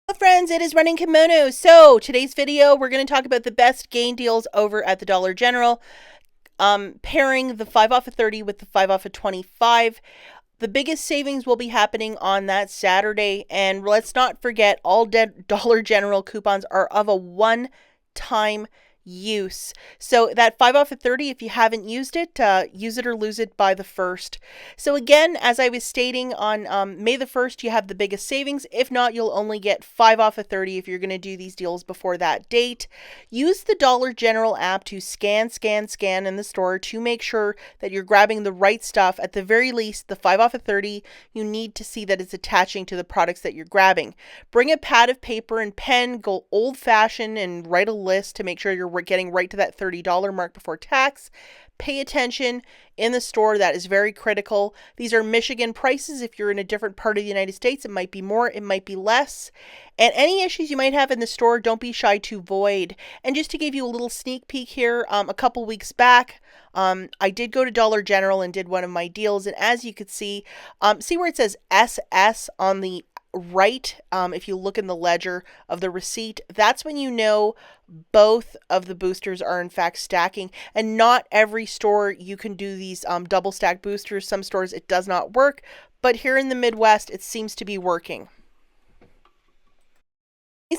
Hello friends, it is Running Kimono. So today's video, we're going to talk about the best gain deals over at the Dollar General, pairing the 5 off of 30 with the 5 off of 25. The biggest savings will be happening on that Saturday, and let's not forget all Dollar General coupons are of a one-time use. So that 5 off of 30, if you haven't used it or lose it by the 1st. So again, as I was stating, on May the 1st, you have the biggest savings. If not, you'll only get 5 off of 30 if you're going to do these deals before that date. Use the Dollar General app to scan in the store to make sure that you're grabbing the right stuff. At the very least, the 5 off of 30, you need to see that it's attaching to the products that you're grabbing. Bring a pad of paper and pen, go old-fashioned and write a list to make sure you're getting right to that $30 mark before tax. Pay attention in the store. That is very critical. These are Michigan prices. If you're in a different part of the United States, it might be more, it might be less. And any issues you might have in the store, don't be shy to void. And just to give you a little sneak peek here, a couple weeks back, I did go to Dollar General and did one of my deals. And as you could see where it says SS on the right, if you look in the ledger of the receipt, that's when you know both of the boosters are in fact stacking. And not every store you can do these double stack boosters. Some stores it does not work, but here in the Midwest it seems to be working.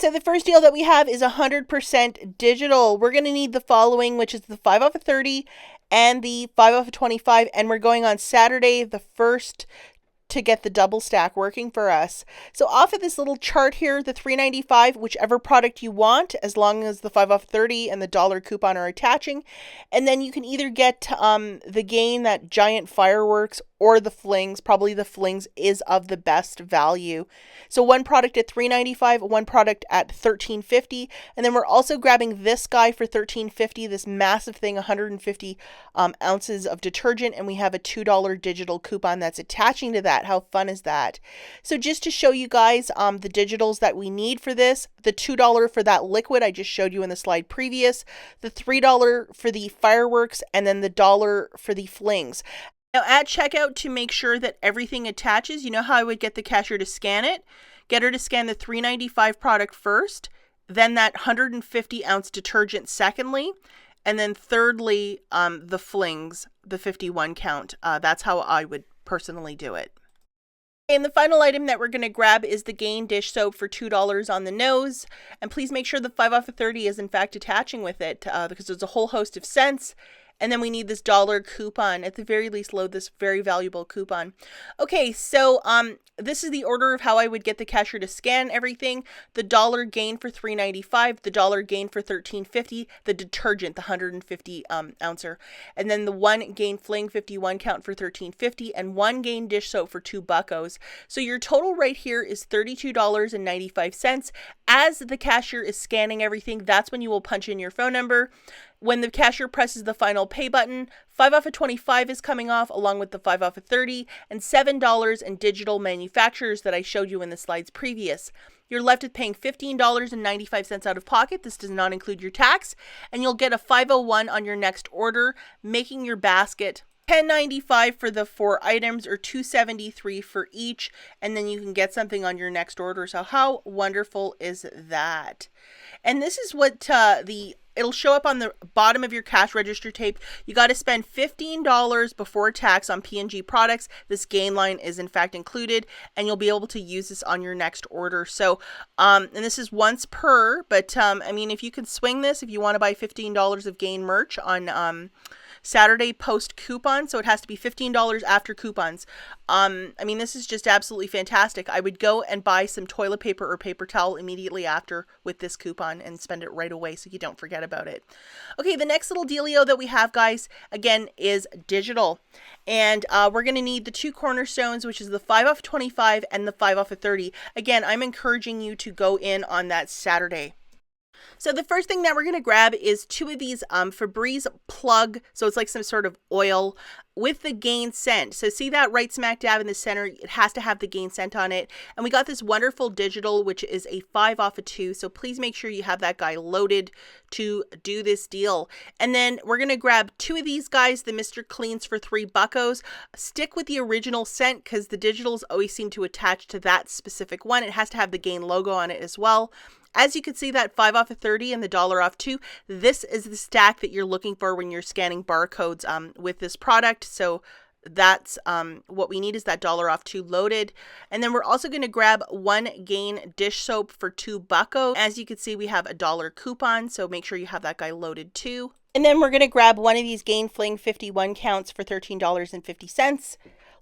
So the first deal that we have is 100% digital. We're going to need the following, which is the 5 off of 30 and the 5 off of 25, and we're going on Saturday the 1st to get the double stack working for us. So off of this little chart here, the $3.95, whichever product you want, as long as the 5 off 30 and the dollar coupon are attaching. And then you can either get the gain, that giant fireworks, or the flings. Probably the flings is of the best value. So one product at $3.95, one product at $13.50, and then we're also grabbing this guy for $13.50, this massive thing, 150 ounces of detergent, and we have a $2 digital coupon that's attaching to that. How fun is that? So just to show you guys the digitals that we need for this, the $2 for that liquid I just showed you in the slide previous, the $3 for the fireworks, and then the $1 for the flings. Now at checkout, to make sure that everything attaches, you know how I would get the cashier to scan it? Get her to scan the $3.95 product first, then that 150 ounce detergent secondly, and then thirdly, the flings, the 51 count. That's how I would personally do it. And the final item that we're going to grab is the Gain dish soap for $2 on the nose. And please make sure the 5 off of 30 is in fact attaching with it, because there's a whole host of scents. And then we need this dollar coupon. At the very least, load this very valuable coupon. Okay, so this is the order of how I would get the cashier to scan everything. The dollar gain for $3.95, the dollar gain for $13.50, the detergent, the 150 ouncer, and then the one gain fling 51 count for $13.50, and one gain dish soap for $2. So your total right here is $32.95. As the cashier is scanning everything, that's when you will punch in your phone number. When the cashier presses the final pay button, 5 off of 25 is coming off along with the 5 off of 30 and $7 in digital manufacturers that I showed you in the slides previous. You're left with paying $15.95 out of pocket. This does not include your tax, and you'll get a 501 on your next order, making your basket $10.95 for the 4 items, or $2.73 for each, and then you can get something on your next order. So how wonderful is that? And this is what it'll show up on the bottom of your cash register tape. You got to spend $15 before tax on P&G products. This gain line is in fact included, and you'll be able to use this on your next order. So, and this is once per, but I mean, if you can swing this, if you want to buy $15 of gain merch on Saturday post coupon, so it has to be $15 after coupons. I mean, this is just absolutely fantastic. I would go and buy some toilet paper or paper towel immediately after with this coupon and spend it right away so you don't forget about it. Okay, the next little dealio that we have, guys, again, is digital. And we're going to need the 2 cornerstones, which is the 5 off 25 and the 5 off of 30. Again, I'm encouraging you to go in on that Saturday. So the first thing that we're going to grab is 2 of these Febreze plug. So it's like some sort of oil with the Gain scent. So see that right smack dab in the center, it has to have the Gain scent on it. And we got this wonderful digital, which is a 5 off of 2. So please make sure you have that guy loaded to do this deal. And then we're going to grab 2 of these guys, the Mr. Cleans for $3. Stick with the original scent because the digitals always seem to attach to that specific one. It has to have the Gain logo on it as well. As you can see, that 5 off of 30 and the $1 off 2, this is the stack that you're looking for when you're scanning barcodes with this product. So that's what we need is that $1 off 2 loaded. And then we're also going to grab 1 Gain dish soap for $2. As you can see, we have a $1 coupon, so make sure you have that guy loaded too. And then we're going to grab one of these Gain Fling 51 counts for $13.50.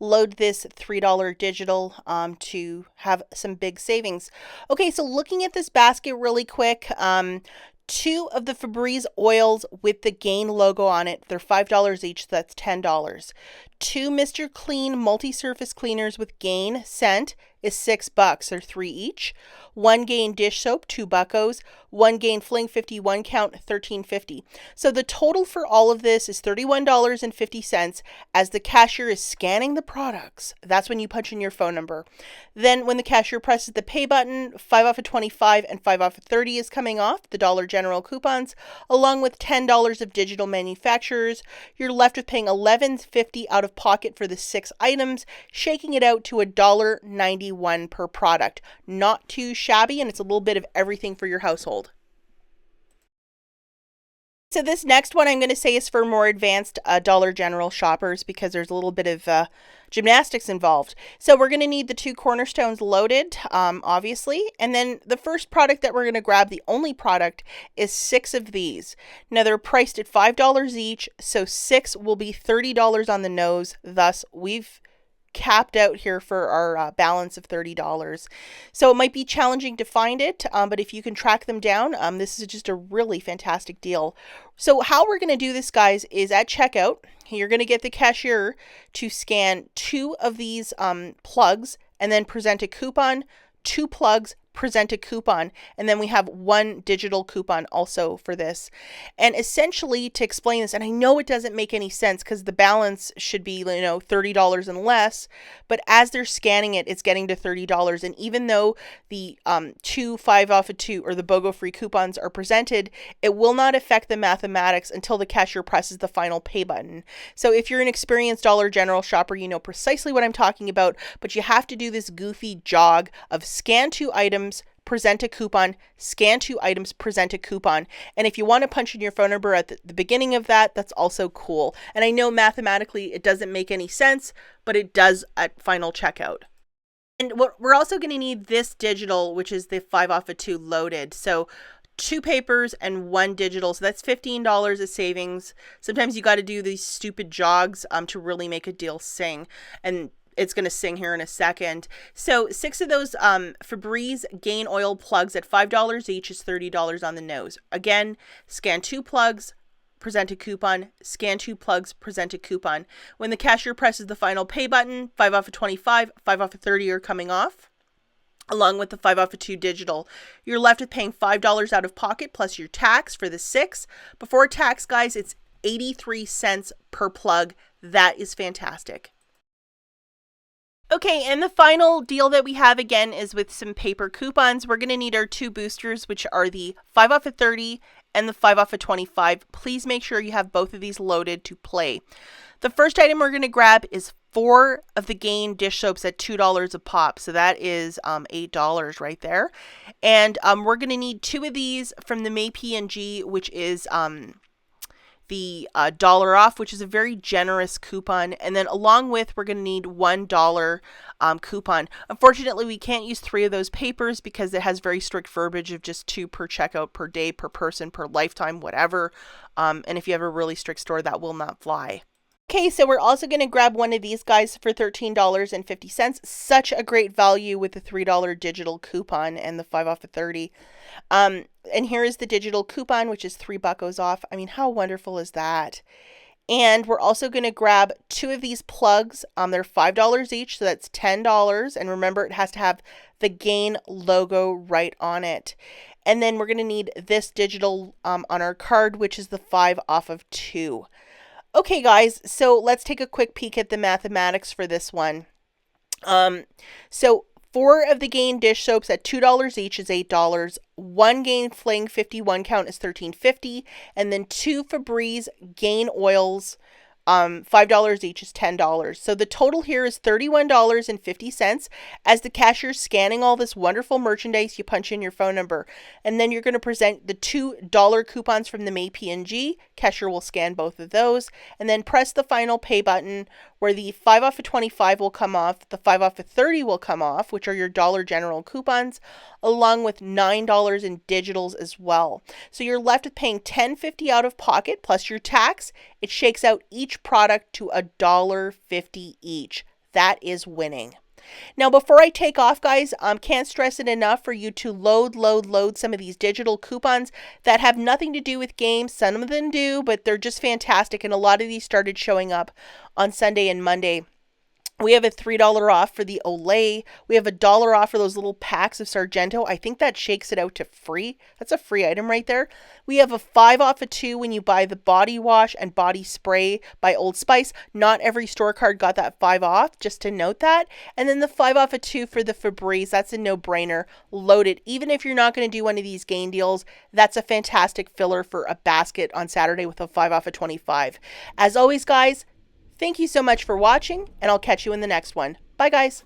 Load this $3 digital to have some big savings. Okay, so looking at this basket really quick, 2 of the Febreze oils with the Gain logo on it. They're $5 each, so that's $10. 2 Mr. Clean multi-surface cleaners with Gain scent is $6. They're 3 each. 1 Gain dish soap, $2. 1 Gain Fling 51 count, $13.50. So the total for all of this is $31.50 as the cashier is scanning the products. That's when you punch in your phone number. Then when the cashier presses the pay button, 5 off of 25 and 5 off of 30 is coming off, the Dollar General coupons, along with $10 of digital manufacturers. You're left with paying $11.50 out of pocket for the 6 items, shaking it out to $1.91 per product. Not too shabby, and it's a little bit of everything for your household. So this next one I'm going to say is for more advanced Dollar General shoppers because there's a little bit of gymnastics involved. So we're going to need the 2 cornerstones loaded, obviously. And then the first product that we're going to grab, the only product, is 6 of these. Now they're priced at $5 each, so 6 will be $30 on the nose. Thus, we've capped out here for our balance of $30. So it might be challenging to find it, but if you can track them down, this is just a really fantastic deal. So how we're going to do this, guys, is at checkout, you're going to get the cashier to scan 2 of these plugs and then present a coupon, 2 plugs, present a coupon, and then we have 1 digital coupon also for this. And essentially, to explain this, and I know it doesn't make any sense because the balance should be, $30 and less, but as they're scanning it, it's getting to $30. And even though the 2 5 off of 2 or the BOGO free coupons are presented, it will not affect the mathematics until the cashier presses the final pay button. So if you're an experienced Dollar General shopper, you know precisely what I'm talking about, but you have to do this goofy jog of scan 2 items, present a coupon, scan 2 items, present a coupon. And if you want to punch in your phone number at the beginning of that, that's also cool. And I know mathematically it doesn't make any sense, but it does at final checkout. And we're also going to need this digital, which is the 5 off of 2 loaded. So 2 papers and 1 digital. So that's $15 of savings. Sometimes you got to do these stupid jogs to really make a deal sing. And it's going to sing here in a second. So 6 of those Febreze Gain Oil plugs at $5 each is $30 on the nose. Again, scan 2 plugs, present a coupon, scan 2 plugs, present a coupon. When the cashier presses the final pay button, 5 off of 25, 5 off of 30 are coming off, along with the 5 off of 2 digital. You're left with paying $5 out of pocket plus your tax for the 6. Before tax, guys, it's 83 cents per plug. That is fantastic. Okay, and the final deal that we have again is with some paper coupons. We're going to need our 2 boosters, which are the 5 off of 30 and the 5 off of 25. Please make sure you have both of these loaded to play. The first item we're going to grab is 4 of the Gain dish soaps at $2 a pop. So that is $8 right there. And we're going to need 2 of these from the May P&G, which is the $1 off, which is a very generous coupon. And then along with, we're going to need $1 coupon. Unfortunately, we can't use 3 of those papers because it has very strict verbiage of just 2 per checkout, per day, per person, per lifetime, whatever. And if you have a really strict store, that will not fly. Okay, so we're also going to grab one of these guys for $13.50. Such a great value with the $3 digital coupon and the 5 off of 30. And here is the digital coupon, which is $3 off. I mean, how wonderful is that? And we're also going to grab 2 of these plugs. They're $5 each, so that's $10. And remember, it has to have the Gain logo right on it. And then we're going to need this digital on our card, which is the 5 off of 2. Okay, guys, so let's take a quick peek at the mathematics for this one. So 4 of the Gain dish soaps at $2 each is $8. 1 Gain Fling 51 count is $13.50, and then 2 Febreze Gain oils, $5 each is $10. So the total here is $31.50. As the cashier's scanning all this wonderful merchandise, you punch in your phone number, and then you're going to present the $2 coupons from the May P&G. Cashier will scan both of those, and then press the final pay button, where the 5 off of 25 will come off, the 5 off of 30 will come off, which are your Dollar General coupons, along with $9 in digitals as well. So you're left with paying $10.50 out of pocket plus your tax. It shakes out each product to $1.50 each. That is winning. Now, before I take off, guys, can't stress it enough for you to load some of these digital coupons that have nothing to do with games. Some of them do, but they're just fantastic, and a lot of these started showing up on Sunday and Monday. We have a $3 off for the Olay. We have $1 off for those little packs of Sargento. I think that shakes it out to free. That's a free item right there. We have a 5 off of 2 when you buy the body wash and body spray by Old Spice. Not every store card got that 5 off, just to note that. And then the 5 off of 2 for the Febreze. That's a no-brainer. Load it. Even if you're not going to do one of these Gain deals, that's a fantastic filler for a basket on Saturday with a 5 off of 25. As always, guys, thank you so much for watching, and I'll catch you in the next one. Bye, guys.